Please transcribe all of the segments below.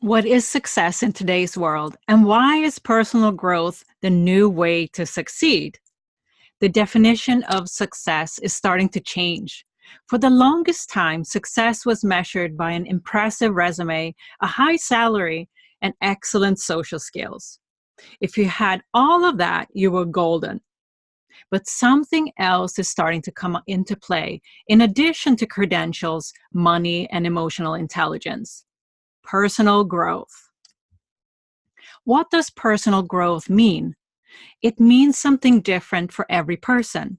What is success in today's world, and why is personal growth the new way to succeed? The definition of success is starting to change. For the longest time, success was measured by an impressive resume, a high salary, and excellent social skills. If you had all of that, you were golden. But something else is starting to come into play, in addition to credentials, money, and emotional intelligence: personal growth. What does personal growth mean? It means something different for every person.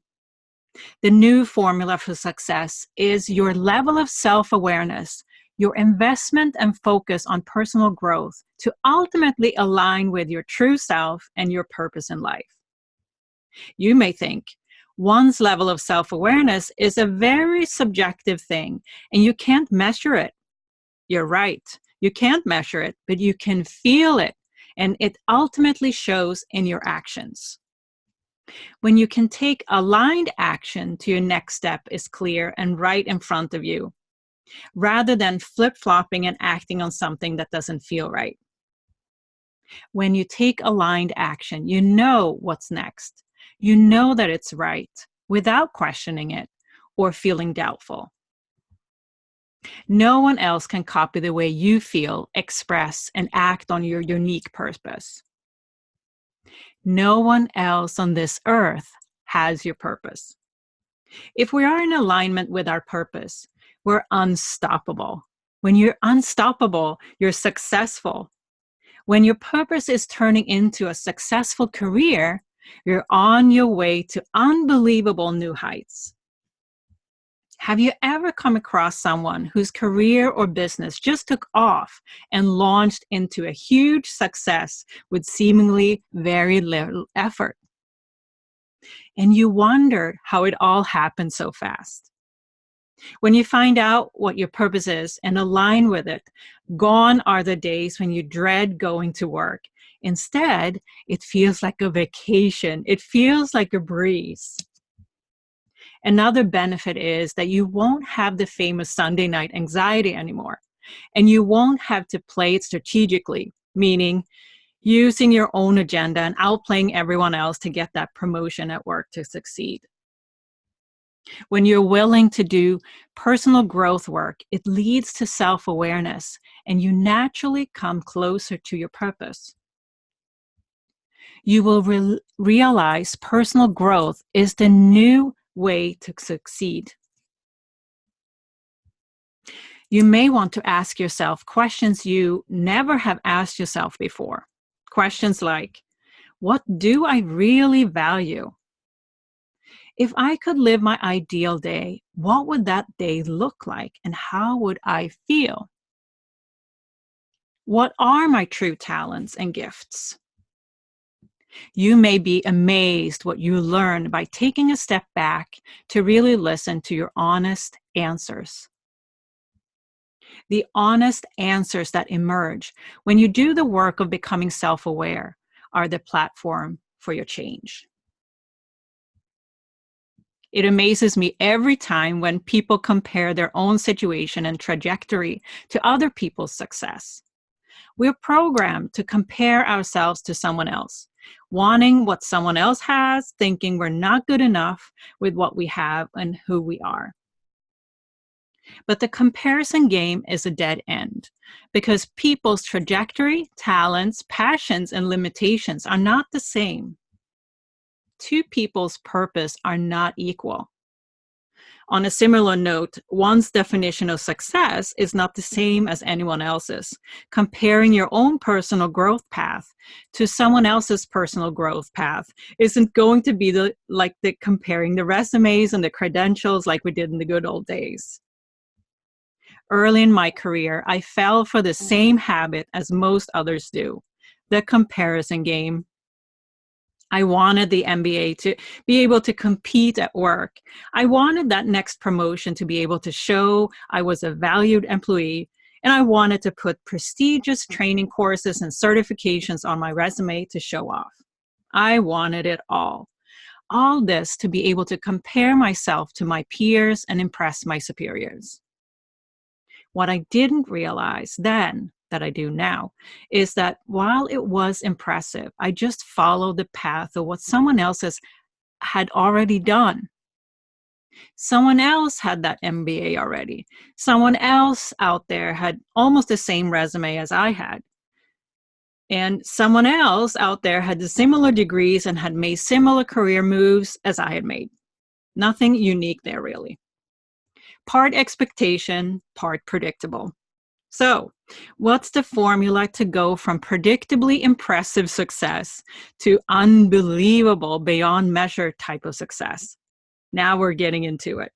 The new formula for success is your level of self-awareness, your investment and focus on personal growth to ultimately align with your true self and your purpose in life. You may think one's level of self-awareness is a very subjective thing and you can't measure it. You're right. You can't measure it, but you can feel it, and it ultimately shows in your actions. When you can take aligned action to your next step is clear and right in front of you, rather than flip-flopping and acting on something that doesn't feel right. When you take aligned action, you know what's next. You know that it's right without questioning it or feeling doubtful. No one else can copy the way you feel, express, and act on your unique purpose. No one else on this earth has your purpose. If we are in alignment with our purpose, we're unstoppable. When you're unstoppable, you're successful. When your purpose is turning into a successful career, you're on your way to unbelievable new heights. Have you ever come across someone whose career or business just took off and launched into a huge success with seemingly very little effort? And you wondered how it all happened so fast. When you find out what your purpose is and align with it, gone are the days when you dread going to work. Instead, it feels like a vacation. It feels like a breeze. Another benefit is that you won't have the famous Sunday night anxiety anymore, and you won't have to play it strategically, meaning using your own agenda and outplaying everyone else to get that promotion at work to succeed. When you're willing to do personal growth work, it leads to self-awareness, and you naturally come closer to your purpose. You will realize personal growth is the new way to succeed. You may want to ask yourself questions you never have asked yourself before. Questions like, what do I really value? If I could live my ideal day, what would that day look like and how would I feel? What are my true talents and gifts? You may be amazed what you learn by taking a step back to really listen to your honest answers. The honest answers that emerge when you do the work of becoming self-aware are the platform for your change. It amazes me every time when people compare their own situation and trajectory to other people's success. We're programmed to compare ourselves to someone else, wanting what someone else has, thinking we're not good enough with what we have and who we are. But the comparison game is a dead end because people's trajectory, talents, passions, and limitations are not the same. Two people's purpose are not equal. On a similar note, one's definition of success is not the same as anyone else's. Comparing your own personal growth path to someone else's personal growth path isn't going to be like comparing the resumes and the credentials like we did in the good old days. Early in my career, I fell for the same habit as most others do, the comparison game. I wanted the MBA to be able to compete at work. I wanted that next promotion to be able to show I was a valued employee, and I wanted to put prestigious training courses and certifications on my resume to show off. I wanted it all. All this to be able to compare myself to my peers and impress my superiors. What I didn't realize then that I do now is that while it was impressive, I just followed the path of what someone else had already done. Someone else had that MBA already. Someone else out there had almost the same resume as I had. And someone else out there had the similar degrees and had made similar career moves as I had made. Nothing unique there, really. Part expectation, part predictable. So, what's the formula to go from predictably impressive success to unbelievable, beyond measure type of success? Now we're getting into it.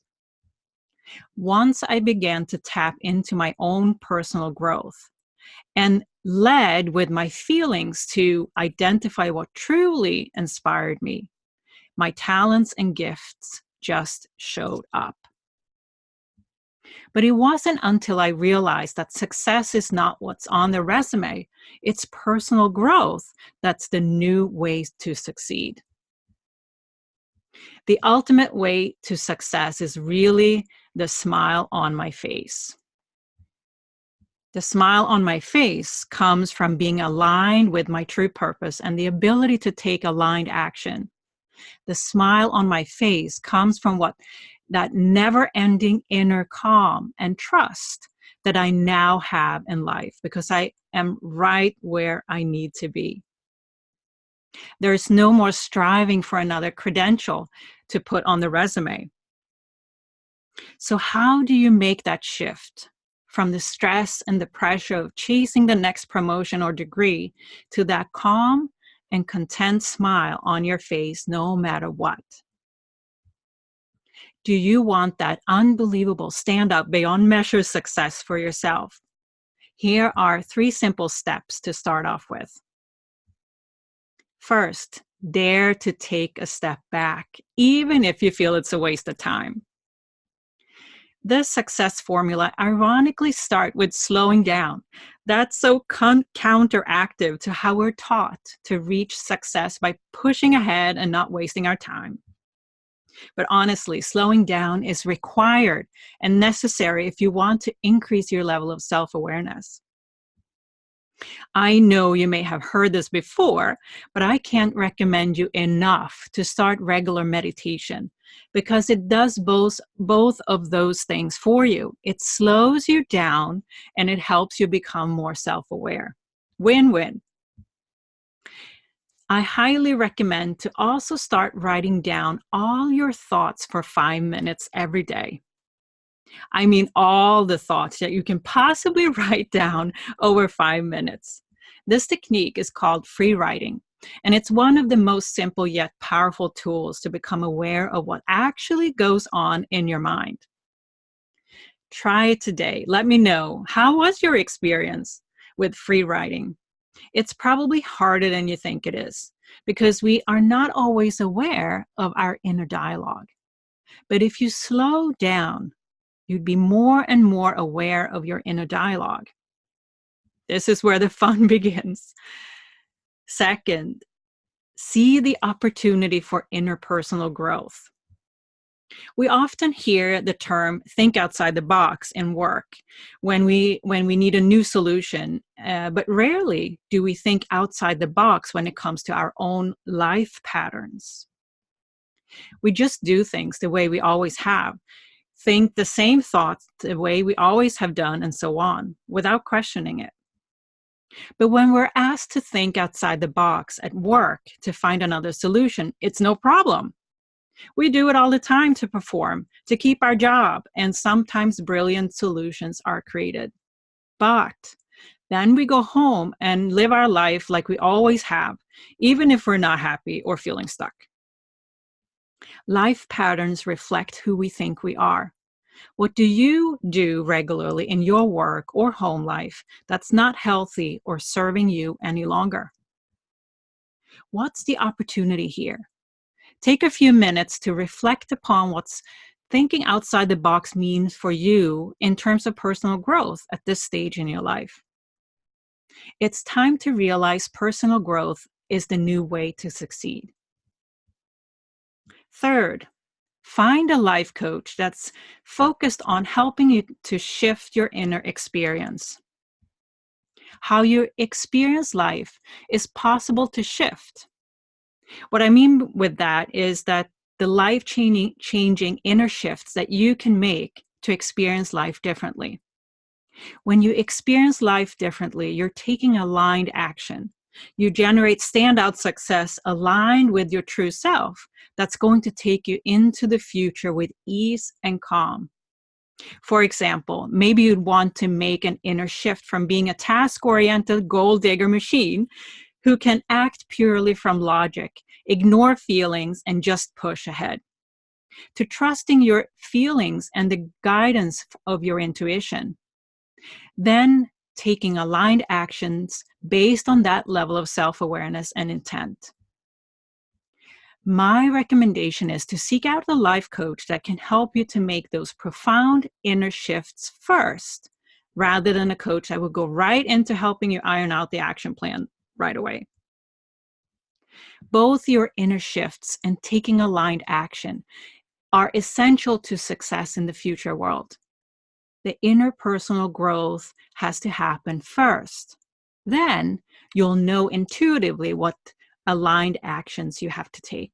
Once I began to tap into my own personal growth and led with my feelings to identify what truly inspired me, my talents and gifts just showed up. But it wasn't until I realized that success is not what's on the resume, it's personal growth that's the new way to succeed. The ultimate way to success is really the smile on my face. The smile on my face comes from being aligned with my true purpose and the ability to take aligned action. The smile on my face comes from that never-ending inner calm and trust that I now have in life because I am right where I need to be. There's no more striving for another credential to put on the resume. So how do you make that shift from the stress and the pressure of chasing the next promotion or degree to that calm and content smile on your face no matter what? Do you want that unbelievable stand-up beyond measure success for yourself? Here are 3 simple steps to start off with. First, dare to take a step back, even if you feel it's a waste of time. This success formula ironically starts with slowing down. That's so counteractive to how we're taught to reach success by pushing ahead and not wasting our time. But honestly, slowing down is required and necessary if you want to increase your level of self-awareness. I know you may have heard this before, but I can't recommend you enough to start regular meditation because it does both of those things for you. It slows you down and it helps you become more self-aware. Win-win. I highly recommend to also start writing down all your thoughts for 5 minutes every day. I mean, all the thoughts that you can possibly write down over 5 minutes. This technique is called free writing, and it's one of the most simple yet powerful tools to become aware of what actually goes on in your mind. Try it today. Let me know. How was your experience with free writing? It's probably harder than you think it is because we are not always aware of our inner dialogue. But if you slow down, you'd be more and more aware of your inner dialogue. This is where the fun begins. Second, see the opportunity for interpersonal growth. We often hear the term think outside the box in work when we need a new solution, but rarely do we think outside the box when it comes to our own life patterns. We just do things the way we always have, think the same thoughts the way we always have done, and so on, without questioning it. But when we're asked to think outside the box at work to find another solution, it's no problem. We do it all the time to perform, to keep our job, and sometimes brilliant solutions are created. But then we go home and live our life like we always have, even if we're not happy or feeling stuck. Life patterns reflect who we think we are. What do you do regularly in your work or home life that's not healthy or serving you any longer? What's the opportunity here? Take a few minutes to reflect upon what's thinking outside the box means for you in terms of personal growth at this stage in your life. It's time to realize personal growth is the new way to succeed. Third, find a life coach that's focused on helping you to shift your inner experience. How you experience life is possible to shift. What I mean with that is that the life-changing inner shifts that you can make to experience life differently. When you experience life differently, you're taking aligned action. You generate standout success aligned with your true self that's going to take you into the future with ease and calm. For example, maybe you'd want to make an inner shift from being a task-oriented gold digger machine who can act purely from logic, ignore feelings, and just push ahead, to trusting your feelings and the guidance of your intuition. Then taking aligned actions based on that level of self-awareness and intent. My recommendation is to seek out a life coach that can help you to make those profound inner shifts first, rather than a coach that will go right into helping you iron out the action plan right away. Both your inner shifts and taking aligned action are essential to success in the future world. The inner personal growth has to happen first. Then you'll know intuitively what aligned actions you have to take.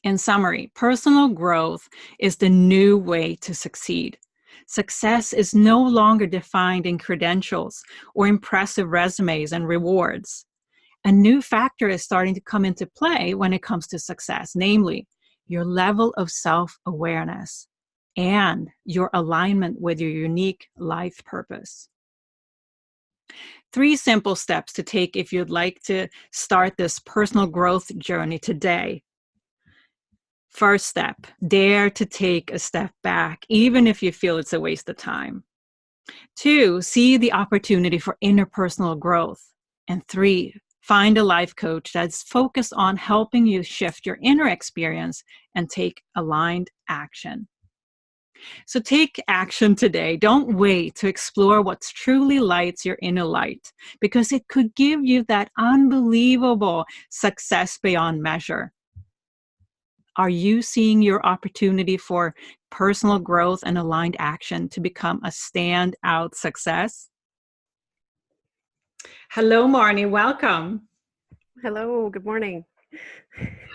In summary, personal growth is the new way to succeed. Success is no longer defined in credentials or impressive resumes and rewards. A new factor is starting to come into play when it comes to success, namely your level of self-awareness and your alignment with your unique life purpose. 3 simple steps to take if you'd like to start this personal growth journey today. First step, dare to take a step back, even if you feel it's a waste of time. 2, see the opportunity for interpersonal growth. And 3, find a life coach that's focused on helping you shift your inner experience and take aligned action. So take action today. Don't wait to explore what truly lights your inner light, because it could give you that unbelievable success beyond measure. Are you seeing your opportunity for personal growth and aligned action to become a standout success? Hello, Marnie. Welcome. Hello, good morning.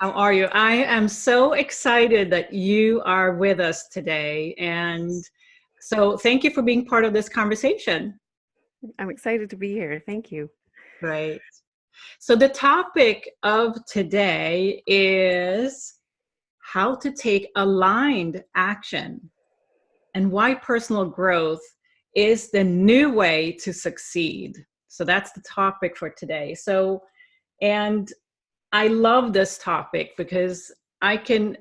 How are you? I am so excited that you are with us today. And so thank you for being part of this conversation. I'm excited to be here. Thank you. Great. So the topic of today is how to take aligned action and why personal growth is the new way to succeed. So that's the topic for today. And I love this topic because I can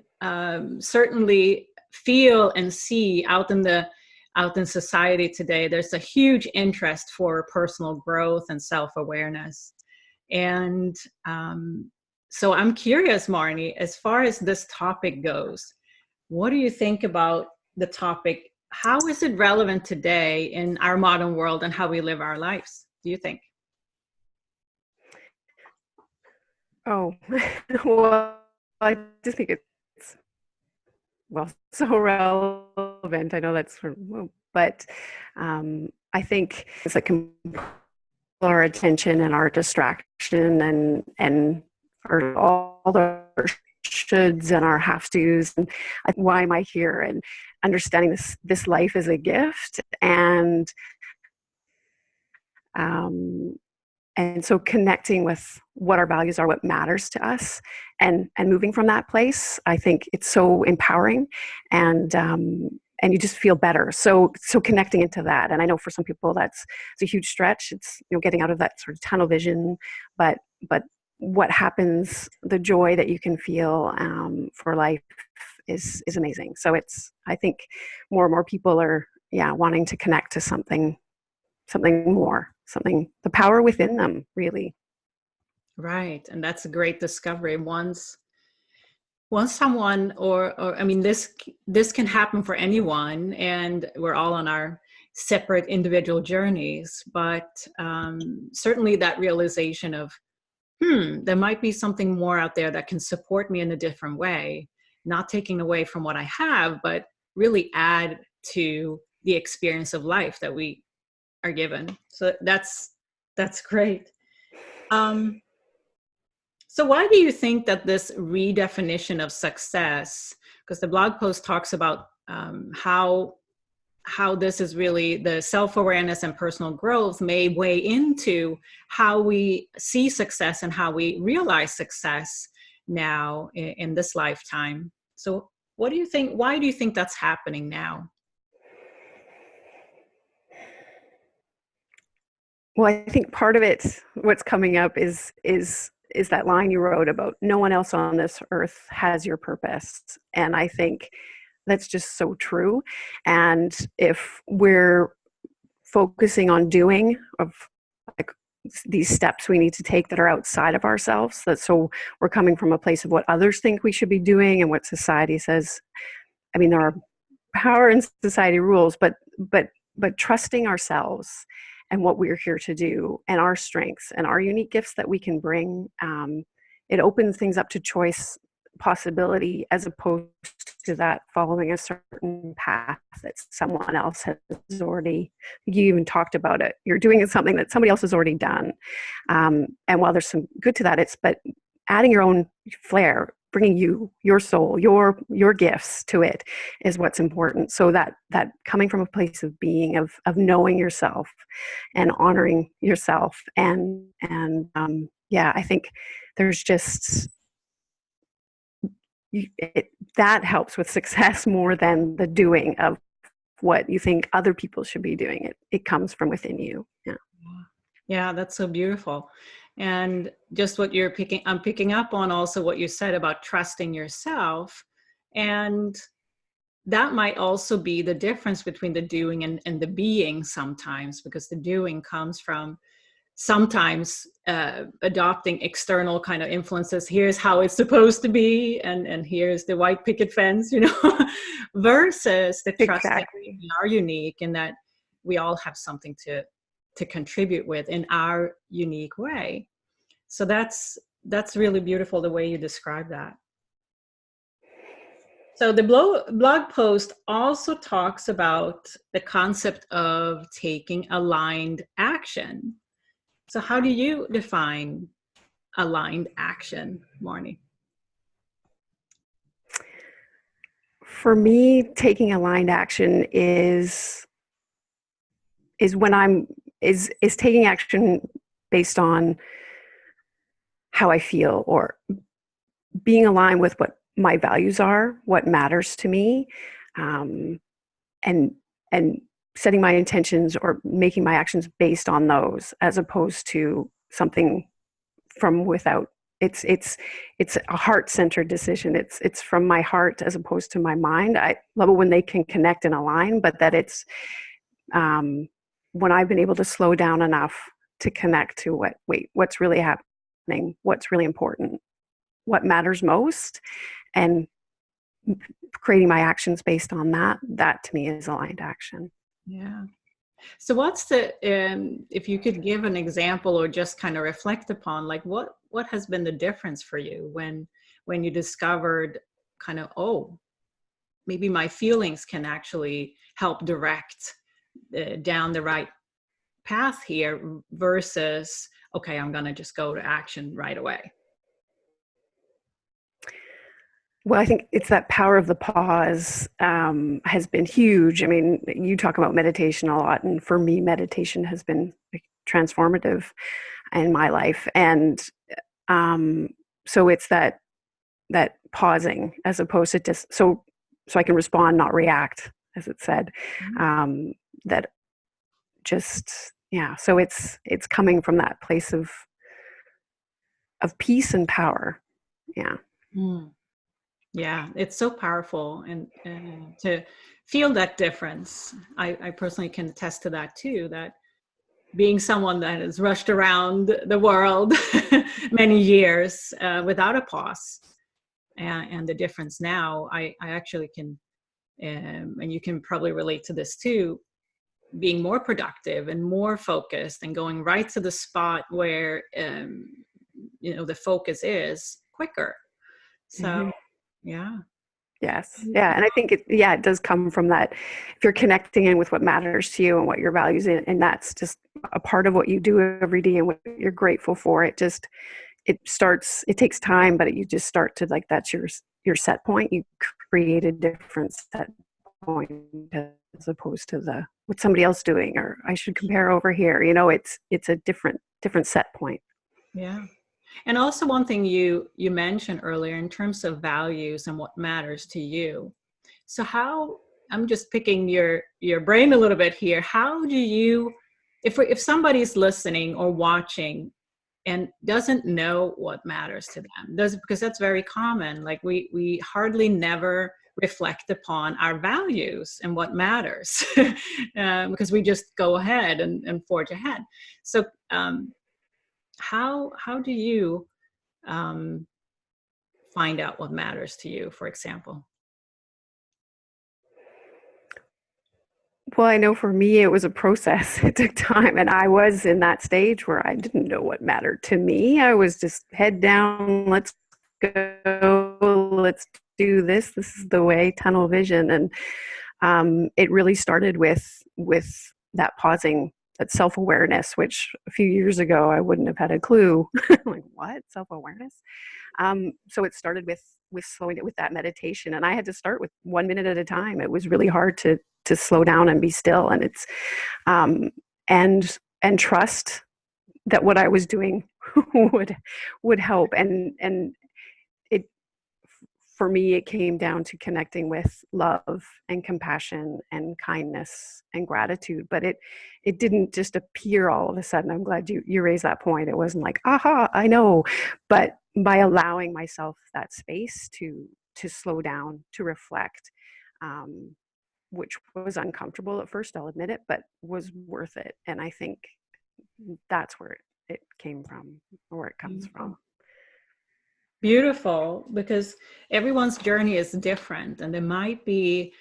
certainly feel and see out in society today, there's a huge interest for personal growth and self-awareness. And so I'm curious, Marnie, as far as this topic goes, what do you think about the topic? How is it relevant today in our modern world and how we live our lives, do you think? Oh, well, I just think it's, so relevant. I know that's but I think it's like our attention and our distraction and all the shoulds and our have tos and why am I here, and understanding this life is a gift, and so connecting with what our values are, what matters to us, and moving from that place, I think it's so empowering, and you just feel better. So connecting into that, and I know for some people it's a huge stretch. It's getting out of that sort of tunnel vision, but what happens, the joy that you can feel for life is amazing. So I think more and more people are wanting to connect to something more, the power within them, really. Right. And that's a great discovery. Once someone or I mean, this can happen for anyone, and we're all on our separate individual journeys, but certainly that realization of, there might be something more out there that can support me in a different way, not taking away from what I have, but really add to the experience of life that we are given. So that's great. Um, so why do you think that this redefinition of success, because the blog post talks about how this is really the self-awareness and personal growth may weigh into how we see success and how we realize success now in this lifetime. So what do you think, why do you think that's happening now? Well, I think part of it, what's coming up is that line you wrote about no one else on this earth has your purpose. And I think that's just so true. And if we're focusing on doing of like these steps we need to take that are outside of ourselves, that so we're coming from a place of what others think we should be doing and what society says. I mean, there are power and society rules, but trusting ourselves and what we're here to do and our strengths and our unique gifts that we can bring, it opens things up to choice, possibility, as opposed to that following a certain path that someone else has already, you even talked about it, you're doing something that somebody else has already done. And while there's some good to that, but adding your own flair, bringing your soul, your gifts to it is what's important. So that coming from a place of being, of knowing yourself and honoring yourself, and I think there's just that helps with success more than the doing of what you think other people should be doing. It comes from within you. Yeah, that's so beautiful. And just what I'm picking up on also what you said about trusting yourself. And that might also be the difference between the doing and the being sometimes, because the doing comes from sometimes adopting external kind of influences. Here's how it's supposed to be, and here's the white picket fence, versus the trust that we are unique and that we all have something to contribute with in our unique way. So that's really beautiful the way you describe that. So the blog post also talks about the concept of taking aligned action. So how do you define aligned action, Marnie? For me, taking aligned action is when is taking action based on how I feel, or being aligned with what my values are, what matters to me, and setting my intentions or making my actions based on those, as opposed to something from without. It's a heart-centered decision. It's from my heart as opposed to my mind. I love it when they can connect and align, but that it's when I've been able to slow down enough to connect to what's really happening, what's really important, what matters most, and creating my actions based on that to me is aligned action. Yeah. So what's if you could give an example or just kind of reflect upon, like what has been the difference for you when you discovered kind of, oh, maybe my feelings can actually help direct down the right path here, versus, okay, I'm going to just go to action right away. Well, I think it's that power of the pause has been huge. I mean, you talk about meditation a lot, and for me, meditation has been transformative in my life. And so it's that pausing, as opposed to just so I can respond, not react, as it said. That just So it's coming from that place of peace and power. Yeah. Mm. Yeah, it's so powerful, and to feel that difference. I personally can attest to that too, that being someone that has rushed around the world many years without a pause, and the difference now, I actually can, and you can probably relate to this too, being more productive and more focused and going right to the spot where, the focus is quicker. So, yeah. Yes. Yeah. And I think it does come from that. If you're connecting in with what matters to you and what your values in, and that's just a part of what you do every day and what you're grateful for, it takes time, but you just start to like, that's your set point. You create a different set point as opposed to what somebody else doing, or I should compare over here. It's a different set point. Yeah. And also one thing you mentioned earlier in terms of values and what matters to you. So how, I'm just picking your brain a little bit here. How do you, if somebody's listening or watching and doesn't know what matters to them, because that's very common. Like we hardly never reflect upon our values and what matters because we just go ahead and forge ahead. So how do you um, find out what matters to you, for example? Well, I know for me, it was a process. It took time. And I was in that stage where I didn't know what mattered to me. I was just head down, let's go, let's do this. This is the way, tunnel vision. And it really started with that pausing, that self-awareness, which a few years ago, I wouldn't have had a clue. Like, what? Self-awareness? So it started with slowing it with that meditation, and I had to start with 1 minute at a time. It was really hard to slow down and be still, and it's um, and trust that what I was doing would help. And it for me, it came down to connecting with love and compassion and kindness and gratitude. But it didn't just appear all of a sudden. I'm glad you raised that point. It wasn't like, aha, I know. But by allowing myself that space to slow down, to reflect, which was uncomfortable at first, I'll admit it, but was worth it. And I think that's where it came from, or where it comes from. Beautiful, because everyone's journey is different, and there might be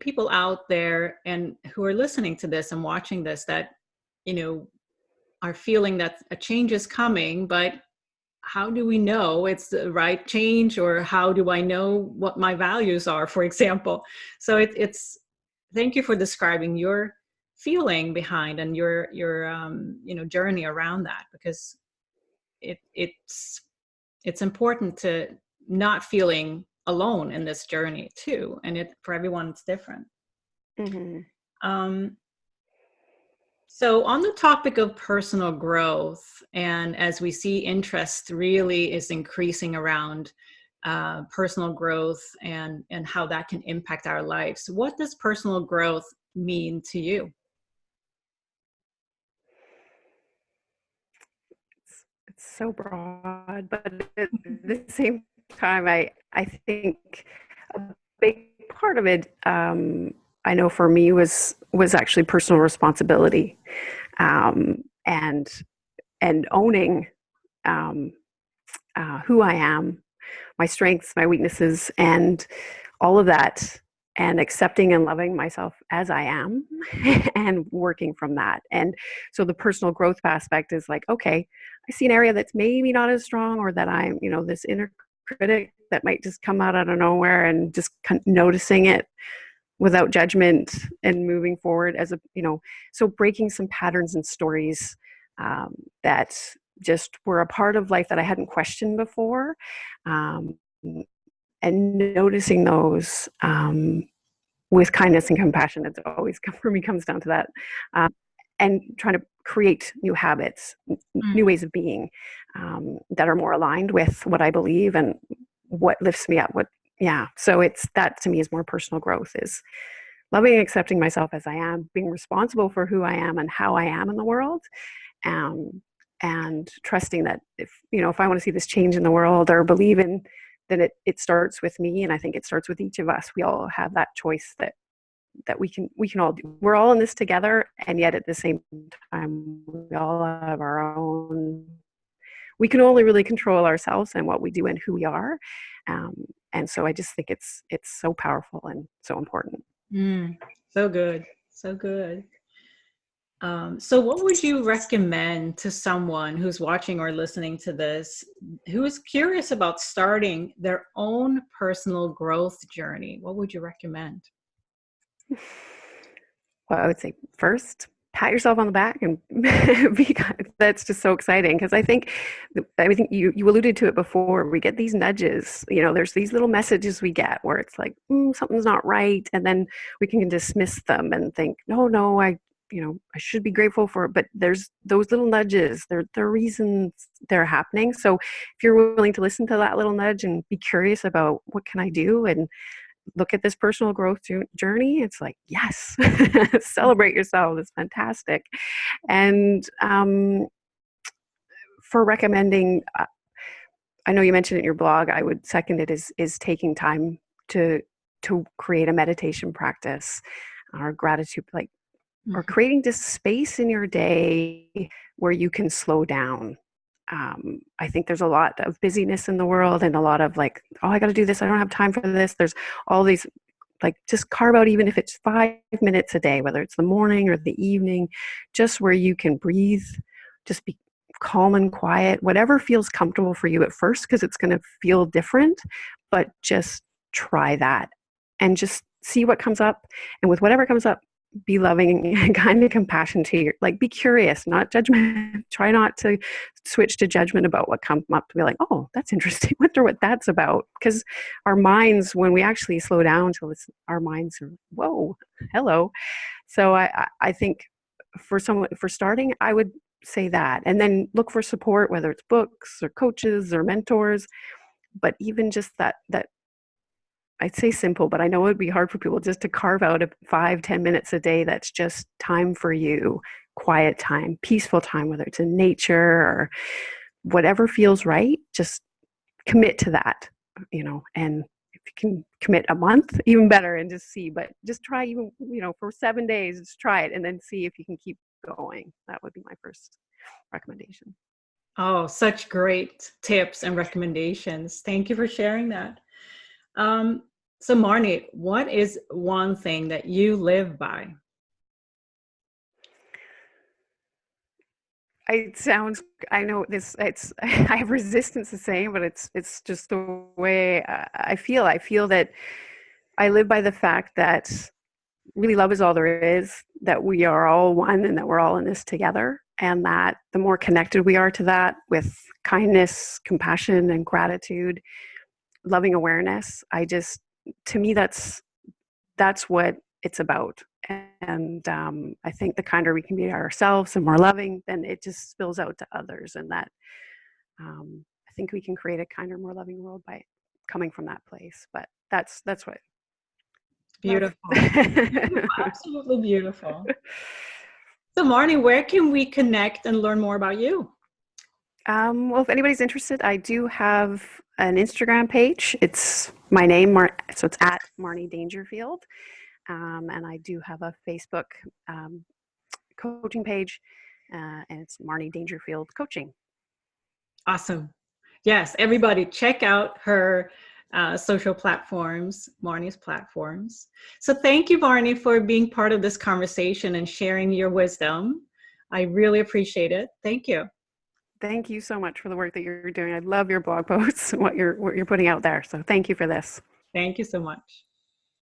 people out there and who are listening to this and watching this that are feeling that a change is coming, but how do we know it's the right change, or how do I know what my values are, for example? So it's thank you for describing your feeling behind and your journey around that, because it's important to not feeling alone in this journey too, and for everyone it's different. Mm-hmm. So on the topic of personal growth, and as we see interest really is increasing around personal growth and how that can impact our lives, what does personal growth mean to you? It's so broad, but at the same time, I think a big part of it, I know for me, was actually personal responsibility, and owning um, who I am, my strengths, my weaknesses, and all of that, and accepting and loving myself as I am, and working from that. And so the personal growth aspect is like, okay, I see an area that's maybe not as strong, or that I'm, this inner critic that might just come out of nowhere, and just noticing it without judgment and moving forward so breaking some patterns and stories that just were a part of life that I hadn't questioned before, um, and noticing those with kindness and compassion. It's always, for me, comes down to that, and trying to create new habits, new ways of being, that are more aligned with what I believe and what lifts me up. So it's that, to me, is more personal growth, is loving and accepting myself as I am, being responsible for who I am and how I am in the world, um, and trusting that if I want to see this change in the world, or believe in, then it starts with me. And I think it starts with each of us. We all have that choice that we can all do. We're all in this together, and yet at the same time, we all have our own. We can only really control ourselves and what we do and who we are, and so I just think it's so powerful and so important. So good, so good. So what would you recommend to someone who's watching or listening to this, who is curious about starting their own personal growth journey? What would you recommend? Well, I would say first, pat yourself on the back and that's just so exciting because I think you alluded to it before. We get these nudges, there's these little messages we get where it's like something's not right, and then we can dismiss them and think, no, I should be grateful for it. But there's those little nudges. They're reasons they're happening. So if you're willing to listen to that little nudge and be curious about what can I do and look at this personal growth journey, it's like, yes, celebrate yourself. It's fantastic. And for recommending, I know you mentioned it in your blog, I would second it, is taking time to create a meditation practice or gratitude, like, or creating this space in your day where you can slow down. I think there's a lot of busyness in the world and a lot of like, oh, I got to do this. I don't have time for this. There's all these, like, just carve out, even if it's 5 minutes a day, whether it's the morning or the evening, just where you can breathe, just be calm and quiet, whatever feels comfortable for you at first, because it's going to feel different, but just try that and just see what comes up. And with whatever comes up, be loving and kind of compassion to your, like, be curious, not judgment. Try not to switch to judgment about what comes up, to be like, oh, that's interesting. Wonder what that's about. Because our minds, when we actually slow down to listen, our minds are, whoa, hello. So I think for starting, I would say that, and then look for support, whether it's books or coaches or mentors. But even just that I'd say simple, but I know it'd be hard for people just to carve out 5-10 minutes a day that's just time for you, quiet time, peaceful time, whether it's in nature or whatever feels right. Just commit to that, and if you can commit a month, even better, and just see. But just try, even, for 7 days, just try it and then see if you can keep going. That would be my first recommendation. Oh, such great tips and recommendations. Thank you for sharing that. So Marnie, what is one thing that you live by? I know this, I have resistance to saying, but it's just the way I feel. I feel that I live by the fact that really love is all there is, that we are all one and that we're all in this together. And that the more connected we are to that, with kindness, compassion, and gratitude, loving awareness, to me, that's what it's about. And I think the kinder we can be ourselves and more loving, then it just spills out to others. And that I think we can create a kinder, more loving world by coming from that place. But that's what. Beautiful. Absolutely beautiful. So Marnie, where can we connect and learn more about you? Well, if anybody's interested, I do have an Instagram page. It's my name, so it's at Marnie Dangerfield. And I do have a Facebook coaching page, and it's Marnie Dangerfield Coaching. Awesome. Yes, everybody check out her social platforms, Marnie's platforms. So thank you, Marnie, for being part of this conversation and sharing your wisdom. I really appreciate it. Thank you. Thank you so much for the work that you're doing. I love your blog posts and what you're putting out there. So thank you for this. Thank you so much.